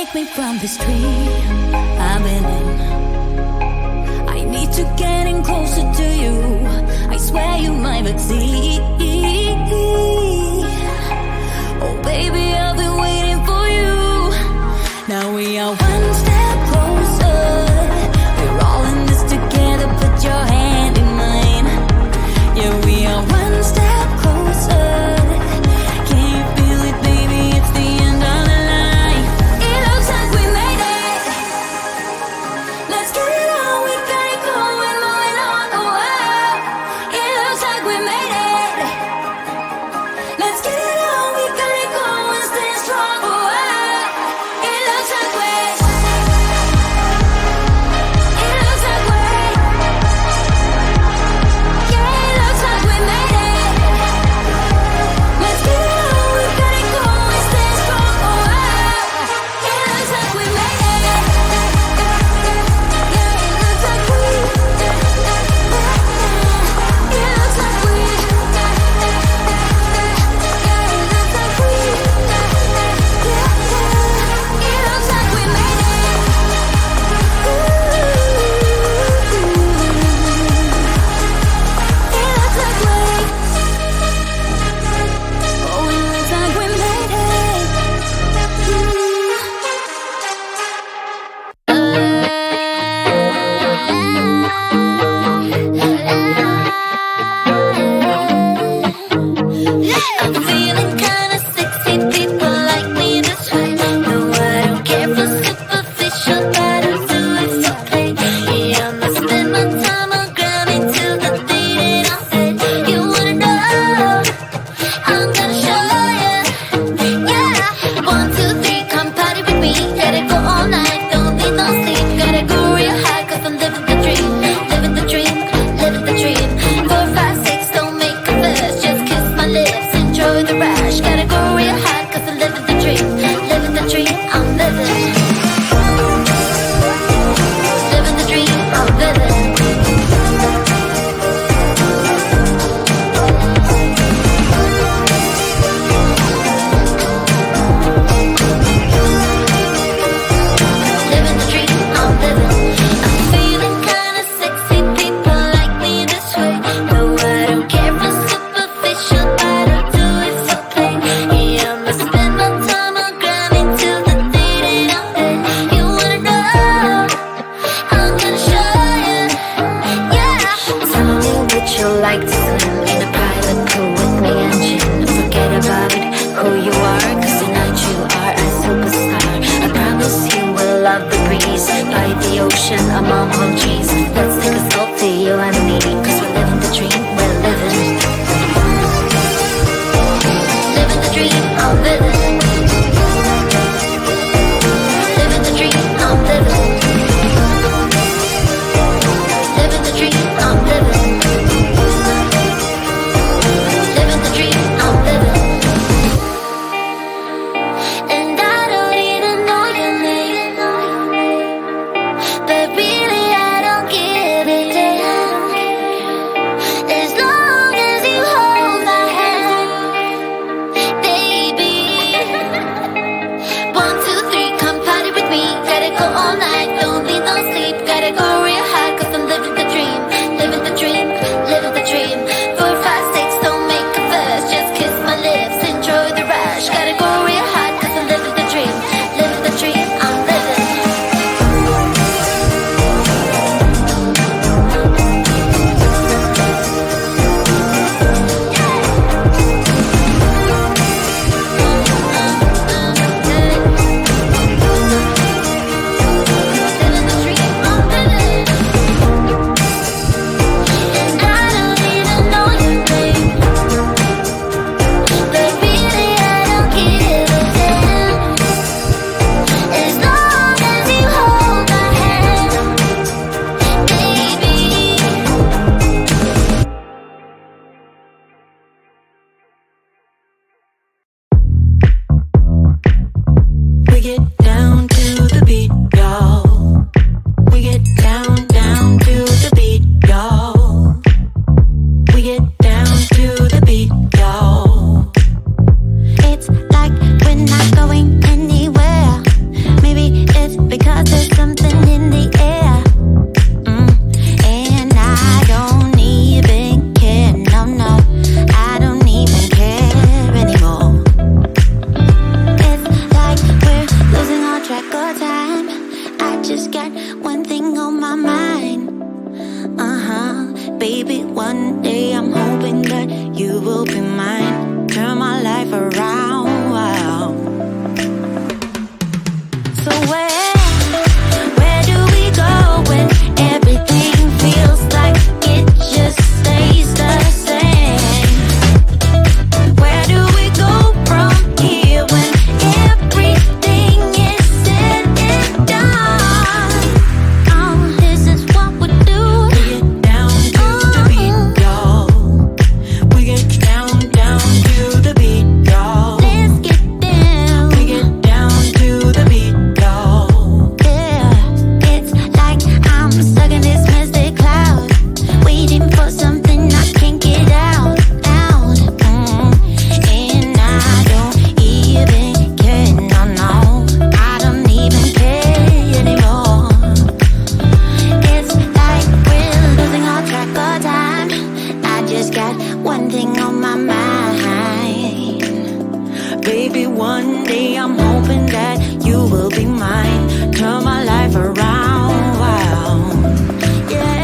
take me from this tree I've been in. I need to get in closer to you. I swear you might succeed. Oh baby, I've been waiting for you. Now we are one step closer. We're all in this together. Put your hand in mine. Yeah, we are one step closer. Can you feel it, baby? It's the end of the line. It looks like we made it. Let's get it on. We got it going, moving on. Oh, it looks like we made it. Let's get it on. We got it going, stay strong. Oh, it looks like we. It looks like we. Yeah, it looks like we made it. Let's get it on. We got it going, stay strong. Oh, it looks like we made it. Yeah, it looks like we. It looks like we. Yeah, it looks like we. It looks like we made it. It looks like we. Oh, it looks like we made I'm feeling kinda sexy, people like me this way. No, I don't care for superficial, but I'll do it for play. Yeah, I'ma spend my time on grinding till the day that I'm dead. You wanna know? I'm gonna show ya. Yeah, 1, 2, 3, come party with me. Let it go all night, don't need no sleep. Gotta go real high, 'cause I'm living the dream. Living the dream, living the dream. 4, 5, 6, don't make a fuss. Just kiss my lips, enjoy the rush. Gotta go real high, 'cause I'm living the dream. Living the dream, I'm living. Living the dream, I'm living. Living the dream, I'm living. I'm feeling kinda sexy, people like me this way. No, I don't care for superficial, but I'll do it for play. Yeah, I'ma spend my time on grinding till the day that I'm dead. You wanna know? I'm gonna show ya. Yeah. Tell me would you like to swim in a private pool with me and Jim? Forget about who you are, 'cause tonight you are a superstar. I promise you will love the breeze by the ocean among palm trees. Let's take a selfie, you and me, 'cause we're living the dream, we're living. Living the dream, I'm living. Living the dream, I'm living. Living the dream, I'm living. Living the dream, I'm living. And I don't even know your name, but really I don't Baby, one day I'm hoping that you will be mine. Turn my life around. So where do we go when everything feels like it just stays the same? Where do we go from here when everything is said and done? Oh, this is what we do. We get down to the beat, y'all. We get down to the beat, y'all. Let's get down. We get down to the beat, y'all. Yeah, it's like I'm stuck in this misty cloud, waiting for something I can't get out. And I don't even care, no, I don't even care anymore. It's like we're losing all track of time. I just got one thing on my mind. Baby, one day I'm hoping that you will be mine. Turn my life around. Yeah.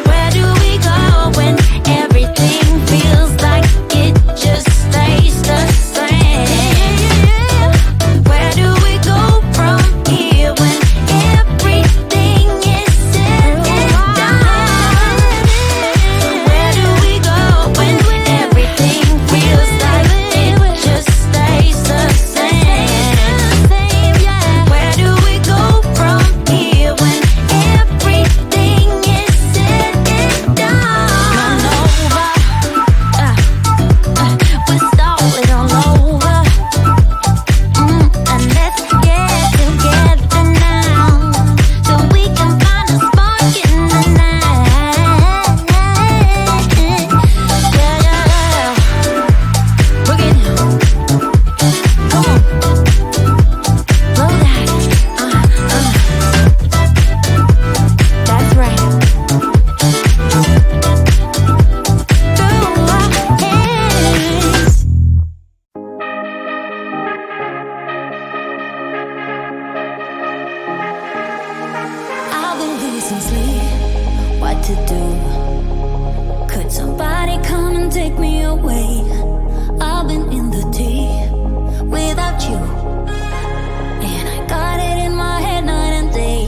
Where do we go when everything feels like it just stays the same? Where do we go from here when everything is said and done? Where do we go when everything feels like it just stays the same? Where do we go from here when everything is said and done? We're stalling all over. And let's get together now, so we can find a spark in the night. Yeah. Boogie down. Come on. Blow that. That's right. Through our hands. I've been losing sleep. What to do? Could somebody come and take me away? I've been in the deep without you, and I got it in my head night and day.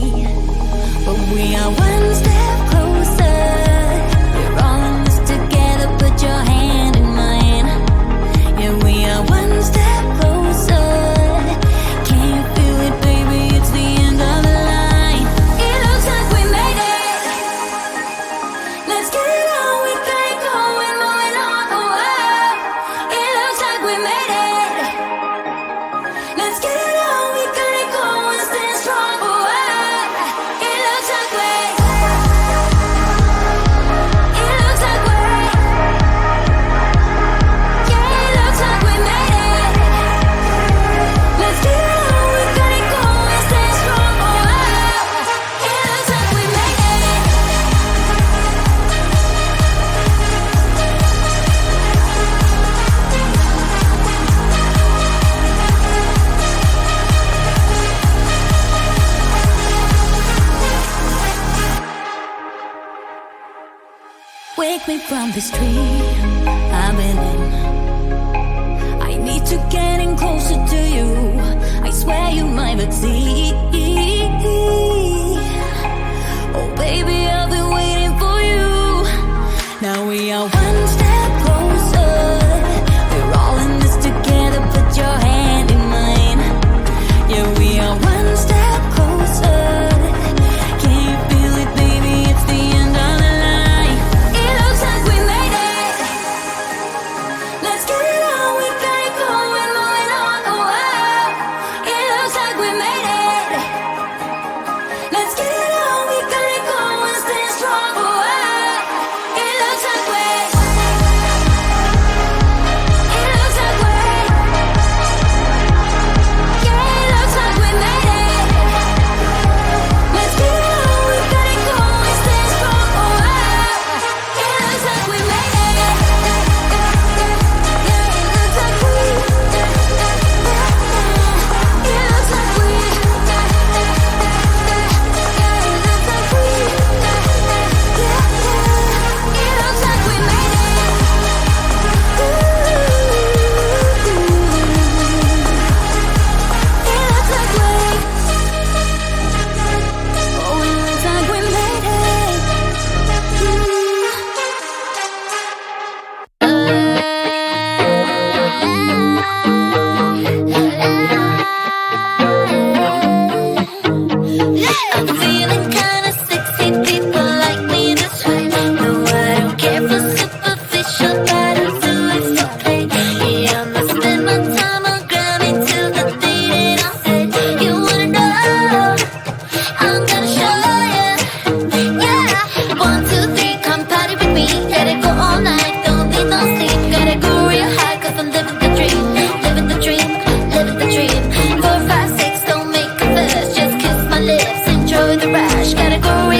But we are one step closer. We're all in this together. Put your hand in mine. Yeah, we are one step closer. Can you feel it, baby? It's the end of the line. It looks like we made it. Let's get it on. We got it going, moving on the world. It looks like we made it. Let's get it on. We got it going, stand strong. It looks like we. It looks like we. Yeah, it looks like we made it. Let's get it on. We got it going, stand strong. It looks like we made it. Wake me from this dream I've been in. I need to get in closer to you. I swear you might not see. Oh baby, I've been waiting for you. Now we are one step closer. We're all in this together. Put your hand in mine. Yeah, we are one step closer. Can you feel it, baby? It's the end of the line. It looks like we made it. Let's get it on. We got it going, moving on the world. It looks like we made it. fresh category.